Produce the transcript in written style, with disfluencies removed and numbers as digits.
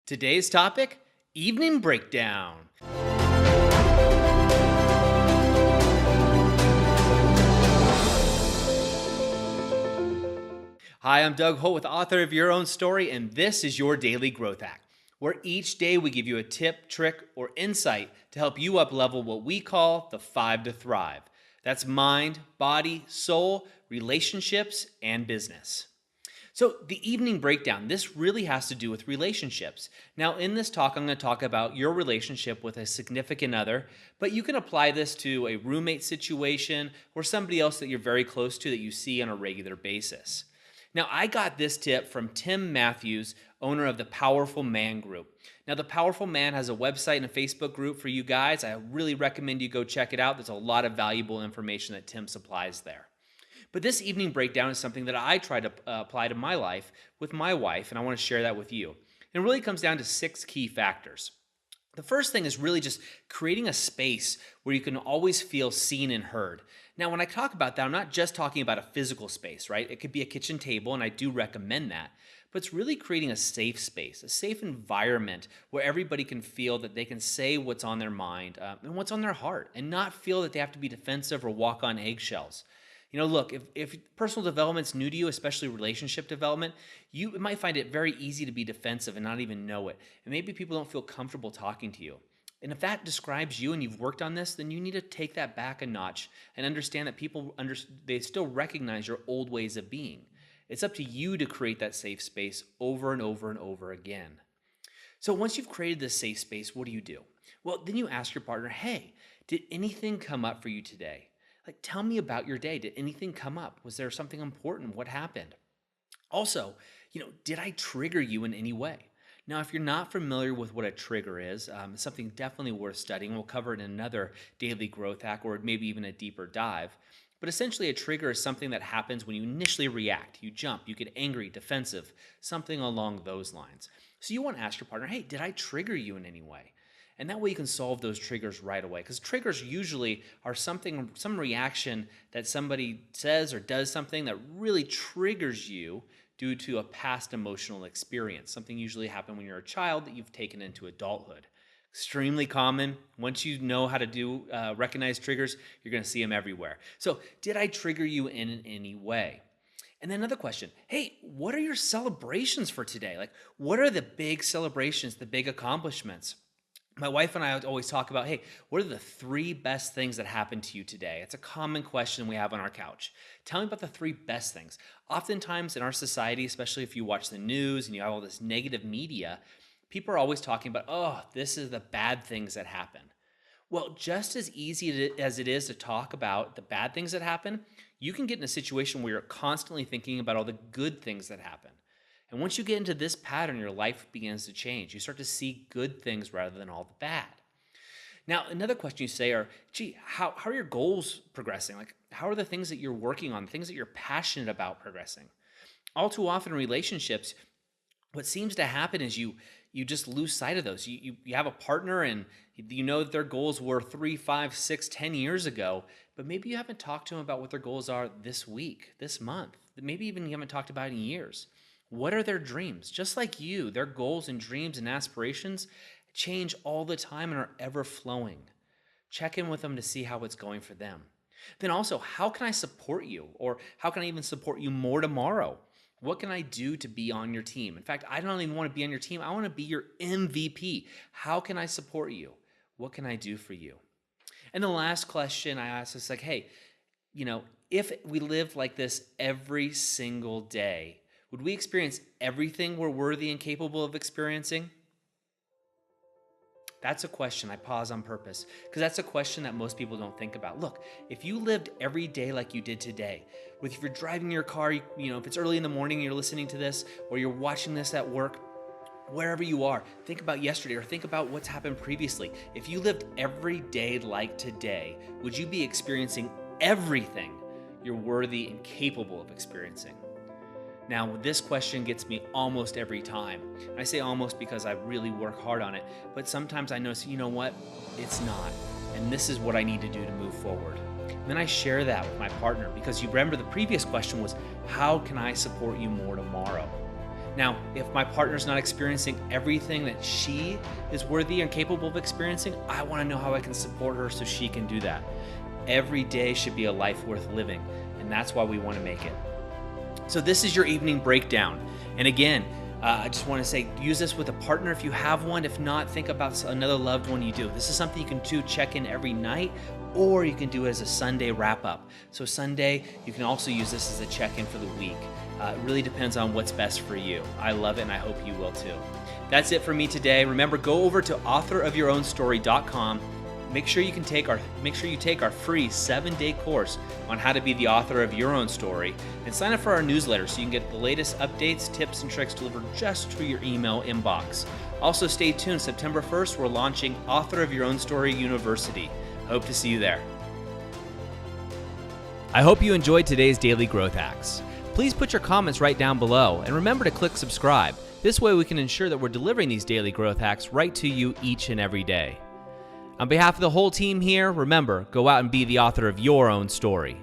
Today's topic, evening breakdown. Hi, I'm Doug Holt, author of Your Own Story, and this is your Daily Growth Hack, where each day we give you a tip, trick, or insight to help you up-level what we call the 5 to Thrive. That's mind, body, soul, relationships, and business. So the evening breakdown, this really has to do with relationships. Now in this talk, I'm going to talk about your relationship with a significant other, but you can apply this to a roommate situation or somebody else that you're very close to that you see on a regular basis. Now I got this tip from Tim Matthews, owner of the Powerful Man Group. Now the Powerful Man has a website and a Facebook group for you guys. I really recommend you go check it out. There's a lot of valuable information that Tim supplies there. But this evening breakdown is something that I try to apply to my life with my wife, and I want to share that with you. And it really comes down to 6 key factors. The first thing is really just creating a space where you can always feel seen and heard. Now, when I talk about that, I'm not just talking about a physical space, right? It could be a kitchen table, and I do recommend that. But it's really creating a safe space, a safe environment where everybody can feel that they can say what's on their mind and what's on their heart, and not feel that they have to be defensive or walk on eggshells. You know, look, if personal development's new to you, especially relationship development, you might find it very easy to be defensive and not even know it. And maybe people don't feel comfortable talking to you. And if that describes you and you've worked on this, then you need to take that back a notch and understand that they still recognize your old ways of being. It's up to you to create that safe space over and over and over again. So once you've created this safe space, what do? Well, then you ask your partner, hey, did anything come up for you today? Like, tell me about your day. Did anything come up? Was there something important? What happened? Also, did I trigger you in any way? Now, if you're not familiar with what a trigger is, it's something definitely worth studying. We'll cover it in another daily growth hack or maybe even a deeper dive. But essentially, a trigger is something that happens when you initially react. You jump, you get angry, defensive, something along those lines. So you want to ask your partner, hey, did I trigger you in any way? And that way you can solve those triggers right away. Because triggers usually are some reaction that somebody says or does something that really triggers you due to a past emotional experience. Something usually happened when you're a child that you've taken into adulthood. Extremely common. Once you know how to recognize triggers, you're going to see them everywhere. So did I trigger you in any way? And then another question, hey, what are your celebrations for today? Like, what are the big celebrations, the big accomplishments? My wife and I always talk about, hey, what are the 3 best things that happened to you today? It's a common question we have on our couch. Tell me about the 3 best things. Oftentimes in our society, especially if you watch the news and you have all this negative media, people are always talking about, oh, this is the bad things that happen. Well, just as easy as it is to talk about the bad things that happen, you can get in a situation where you're constantly thinking about all the good things that happen. And once you get into this pattern, your life begins to change. You start to see good things rather than all the bad. Now, another question you say are, gee, how are your goals progressing? Like, how are the things that you're working on, the things that you're passionate about progressing? All too often in relationships, what seems to happen is you just lose sight of those. You have a partner and you know that their goals were 3, 5, 6, 10 years ago, but maybe you haven't talked to them about what their goals are this week, this month. Maybe even you haven't talked about it in years. What are their dreams? Just like you, their goals and dreams and aspirations change all the time and are ever flowing. Check in with them to see how it's going for them. Then also, how can I support you? Or how can I even support you more tomorrow? What can I do to be on your team? In fact, I don't even want to be on your team. I want to be your MVP. How can I support you? What can I do for you? And the last question I ask is like, hey, if we lived like this every single day, would we experience everything we're worthy and capable of experiencing? That's a question. I pause on purpose because that's a question that most people don't think about. Look, if you lived every day like you did today, if you're driving your car, if it's early in the morning and you're listening to this, or you're watching this at work, wherever you are, think about yesterday or think about what's happened previously. If you lived every day like today, would you be experiencing everything you're worthy and capable of experiencing? Now, this question gets me almost every time. I say almost because I really work hard on it, but sometimes I notice, you know what, it's not. And this is what I need to do to move forward. And then I share that with my partner because you remember the previous question was, how can I support you more tomorrow? Now, if my partner's not experiencing everything that she is worthy and capable of experiencing, I want to know how I can support her so she can do that. Every day should be a life worth living, and that's why we want to make it. So this is your evening breakdown. And again, I just want to say, use this with a partner if you have one. If not, think about another loved one you do. This is something you can do, check in every night, or you can do it as a Sunday wrap up. So Sunday, you can also use this as a check-in for the week. It really depends on what's best for you. I love it, and I hope you will too. That's it for me today. Remember, go over to authorofyourownstory.com. Make sure you take our free 7-day course on how to be the author of your own story, and sign up for our newsletter so you can get the latest updates, tips, and tricks delivered just to your email inbox. Also, stay tuned. September 1st, we're launching Author of Your Own Story University. I hope to see you there. I hope you enjoyed today's Daily Growth Hacks. Please put your comments right down below, and remember to click subscribe. This way we can ensure that we're delivering these daily growth hacks right to you each and every day. On behalf of the whole team here, remember, go out and be the author of your own story.